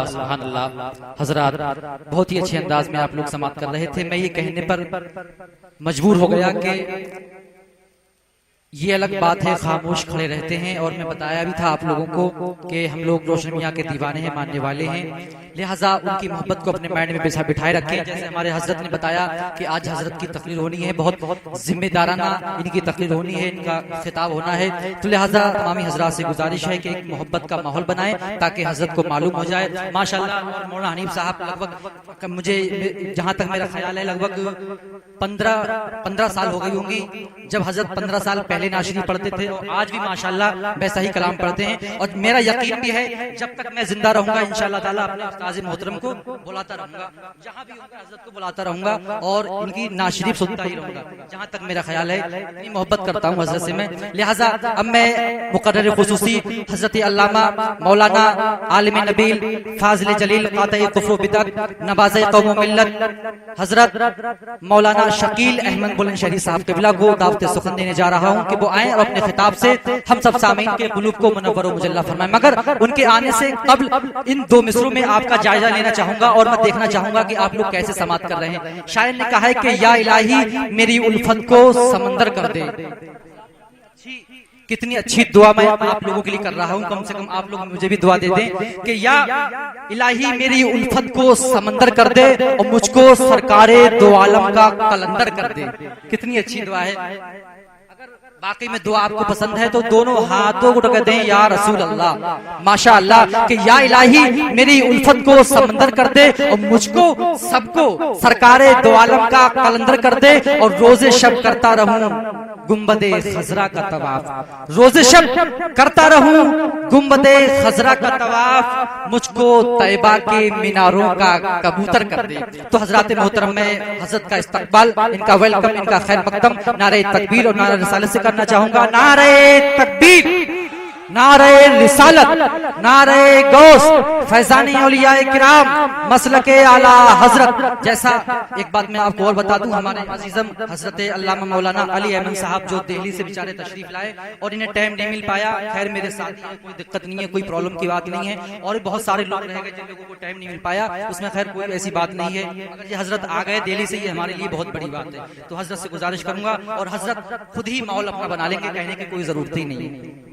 सुभान अल्लाह। हजरात बहुत ही अच्छे अंदाज में आप लोग समाप्त कर रहे थे। मैं ये कहने पर मजबूर हो गया कि ये अलग बात है, खामोश खड़े रहते हैं। और मैं बताया भी था आप लोगों को कि हम लोग रोशन मियाँ के दीवाने हैं, मानने वाले हैं, लिहाजा उनकी मोहब्बत को अपने माइंड में बिठाए रखें। जैसे हमारे हजरत ने बताया कि आज हजरत की तकरीर होनी है, बहुत जिम्मेदाराना इनकी तकरीर होनी है, इनका खिताब होना है। तो लिहाजा तमामी हजरात से गुजारिश है कि एक मोहब्बत का माहौल बनाएं ताकि हजरत को मालूम हो जाए। माशाल्लाह और मौलाना हनीफ साहब लगभग, मुझे जहाँ तक मेरा ख्याल है, लगभग 15 साल हो गई होंगी जब हजरत 15 साल पहले नाशरी पढ़ते थे और आज भी माशाल्लाह वैसा ही कलाम पढ़ते हैं। और मेरा यकीन भी है जब तक मैं जिंदा रहूंगा इंशाअल्लाह ताला अपने उस्ताद मोहतरम को बुलाता रहूंगा, जहां भी होगा हजरत को बुलाता रहूंगा और इनकी नाशरीफ सुनता ही रहूंगा, जहां तक मेरा ख्याल है। इतनी मोहब्बत करता हूं हजरत से मैं। लिहाजा अब मैं मुकर्रर खुसूसी हजरत अल्लामा मौलाना आलिम नबील फाजिल जलील कातई कुफ्र बिदअत नवाज़े कौम व मिल्लत हजरत मौलाना शकील अहमद बुलंदशहरी साहब क़िबला को दावत सुखन देने जा रहा हूं कि वो आए और अपने खिताब से हम सब सामीन के कुलूब को मुनव्वर व मुजल्ला फरमाएं। मगर उनके आने से कब्ल इन दो मिसरों में आपका जायजा लेना चाहूंगा और मैं देखना चाहूंगा कि आप लोग कैसे समात कर रहे हैं। शायर ने कहा है कि या इलाही मेरी उल्फत को समंदर कर दे। कितनी अच्छी दुआ मैं आप लोगों के लिए कर रहा हूं, कम से कम आप लोग मुझे भी दुआ दे दें कि या इलाही मेरी उल्फत को समंदर कर दे और मुझको सरकारे दो आलम का कलंदर कर दे। कितनी अच्छी दुआ है। बाकी में दुआ आपको पसंद है तो दोनों हाथों को टका दें या रसूल अल्लाह, माशा अल्लाह, कि या इलाही मेरी उल्फत को समंदर कर दे और मुझको सबको सरकारे दो आलम का कलंदर कर दे और रोजे शब करता रहूं गुम्बदे खजरा का तवाफ। रोजे शब करता रहूं गुम्बदे खजरा का तवाफ, मुझको तैबा के मीनारों का कबूतर कर दे। तो हजरात मोहतरम में हजरत का इस्तकबाल, इनका वेलकम, इनका खैर मकदम नारे तकबीर और नारे रिसालत से करना चाहूंगा। नारे तकबीर, नारे रिसालत, नारे गौस, फैजानी औलियाए किराम, मसलके आला हजरत। जैसा एक बात मैं आपको और बता दूं, हमारे अजीजम हजरत अल्लामा मौलाना अली अहमद साहब जो दिल्ली से बेचारे तशरीफ लाए और इन्हें टाइम नहीं मिल पाया। खैर मेरे साथ ही है, कोई दिक्कत नहीं है, कोई प्रॉब्लम की बात नहीं है। और बहुत सारे लोग रह गए जिन लोगों को टाइम नहीं मिल पाया, उसमें खैर कोई ऐसी बात नहीं है। अगर ये हजरत आ गए दिल्ली से, ये हमारे लिए बहुत बड़ी बात है। तो हजरत से गुजारिश करूंगा और हजरत खुद ही माहौल अपना बना लेंगे, कहने की कोई जरूरत ही नहीं है।